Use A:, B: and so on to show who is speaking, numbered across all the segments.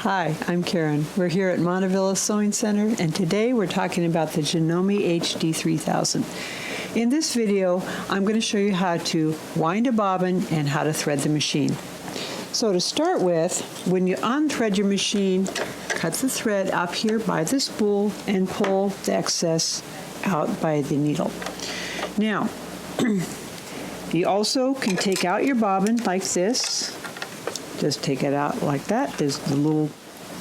A: Hi, I'm Karen. We're here at Montavilla Sewing Center, and today we're talking about the Janome HD-3000. In this video, I'm going to show you how to wind a bobbin and how to thread the machine. So to start with, when you unthread your machine, cut the thread up here by the spool and pull the excess out by the needle. Now, you also can take out your bobbin like this. Just take it out like that. There's the little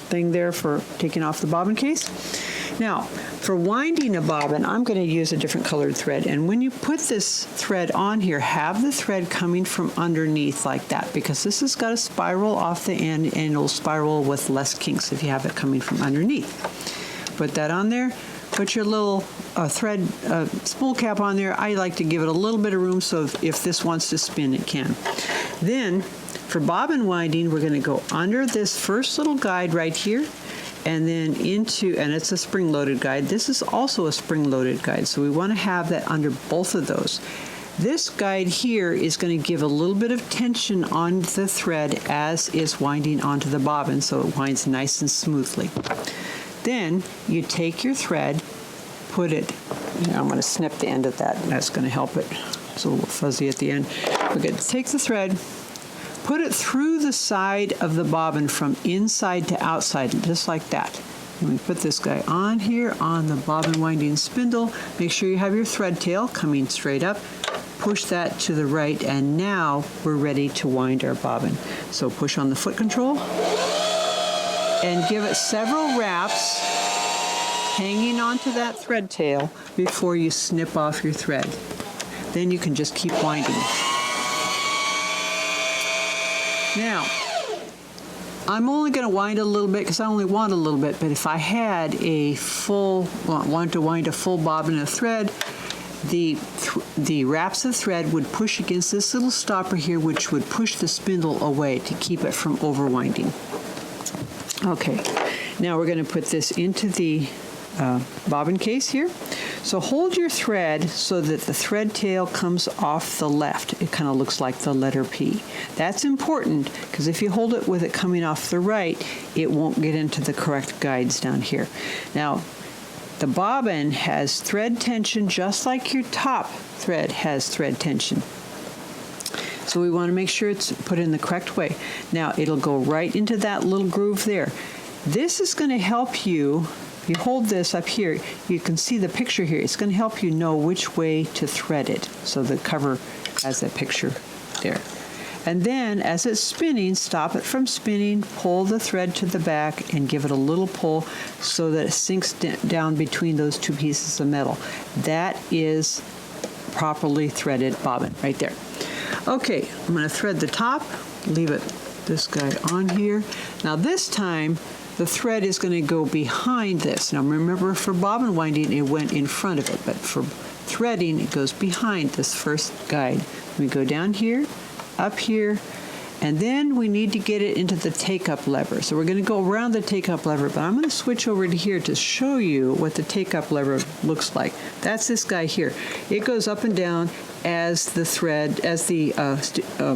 A: thing there for taking off the bobbin case. Now, for winding a bobbin, I'm going to use a different colored thread. And when you put this thread on here, have the thread coming from underneath like that, because this has got a spiral off the end and it'll spiral with less kinks if you have it coming from underneath. Put that on there. Put your little thread spool cap on there. I like to give it a little bit of room so if this wants to spin, it can. Then, for bobbin winding, we're going to go under this first little guide right here and then into, and it's a spring-loaded guide. This is also a spring-loaded guide, so we want to have that under both of those. This guide here is going to give a little bit of tension on the thread as it's winding onto the bobbin, so it winds nice and smoothly. Then you take your thread, put it, I'm going to snip the end of that, and that's going to help it. It's a little fuzzy at the end. We're going to take the thread, put it through the side of the bobbin from inside to outside, just like that. And we put this guy on here on the bobbin winding spindle. Make sure you have your thread tail coming straight up. Push that to the right, and now we're ready to wind our bobbin. So push on the foot control and give it several wraps hanging onto that thread tail before you snip off your thread. Then you can just keep winding. Now, I'm only going to wind a little bit because I only want a little bit, but if I had wanted to wind a full bobbin of thread, the wraps of thread would push against this little stopper here, which would push the spindle away to keep it from overwinding. Okay, now we're going to put this into the bobbin case here. So hold your thread so that the thread tail comes off the left. It kind of looks like the letter P. That's important because if you hold it with it coming off the right, it won't get into the correct guides down here. Now, the bobbin has thread tension just like your top thread has thread tension. So we want to make sure it's put in the correct way. Now, it'll go right into that little groove there. This is going to help you. You hold this up here, you can see the picture here. It's going to help you know which way to thread it. So the cover has that picture there. And then as it's spinning, stop it from spinning, pull the thread to the back and give it a little pull so that it sinks down between those two pieces of metal. That is properly threaded bobbin right there. Okay, I'm going to thread the top, leave this guy on here. Now this time, the thread is going to go behind this. Now remember, for bobbin winding, it went in front of it, but for threading, it goes behind this first guide. We go down here, up here, and then we need to get it into the take-up lever. So we're going to go around the take-up lever, but I'm going to switch over to here to show you what the take-up lever looks like. That's this guy here. It goes up and down as the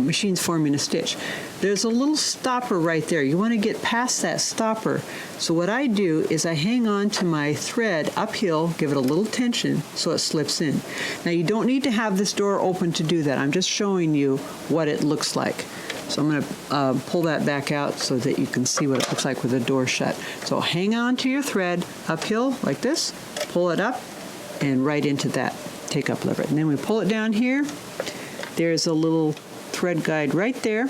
A: machine's forming a stitch. There's a little stopper right there. You want to get past that stopper. So what I do is I hang on to my thread uphill, give it a little tension so it slips in. Now you don't need to have this door open to do that. I'm just showing you what it looks like. So I'm going to pull that back out so that you can see what it looks like with the door shut. So hang on to your thread uphill like this, pull it up, and right into that take-up lever. And then we pull it down here. There's a little thread guide right there.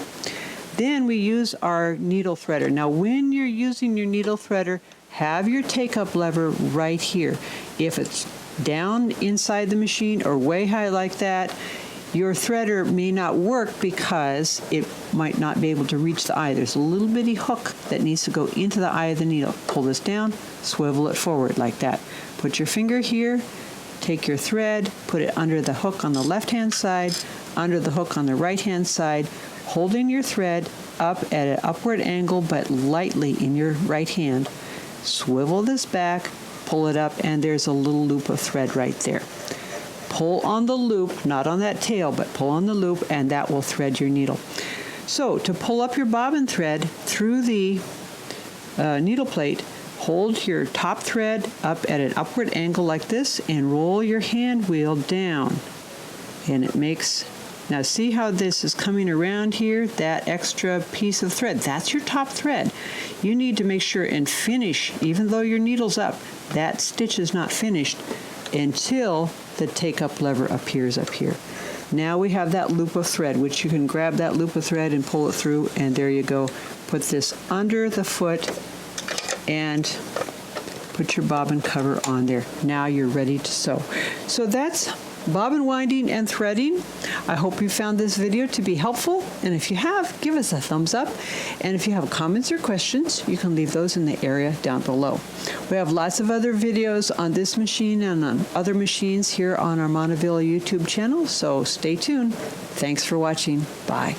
A: Then we use our needle threader. Now when you're using your needle threader, have your take-up lever right here. If it's down inside the machine or way high like that, your threader may not work because it might not be able to reach the eye. There's a little bitty hook that needs to go into the eye of the needle. Pull this down, swivel it forward like that. Put your finger here, take your thread, put it under the hook on the left-hand side, under the hook on the right-hand side, holding your thread up at an upward angle but lightly in your right hand. Swivel this back, pull it up, and there's a little loop of thread right there. Pull on the loop, not on that tail, but pull on the loop, and that will thread your needle. So to pull up your bobbin thread through the needle plate, hold your top thread up at an upward angle like this and roll your hand wheel down. And it makes, now see how this is coming around here, that extra piece of thread, that's your top thread. You need to make sure and finish, even though your needle's up, that stitch is not finished until the take-up lever appears up here. Now we have that loop of thread, which you can grab that loop of thread and pull it through, and there you go. Put this under the foot and put your bobbin cover on there. Now you're ready to sew. So that's bobbin winding and threading. I hope you found this video to be helpful, and if you have, give us a thumbs up. And if you have comments or questions, you can leave those in the area down below. We have lots of other videos on this machine and on other machines here on our Montavilla YouTube channel, so stay tuned. Thanks for watching. Bye.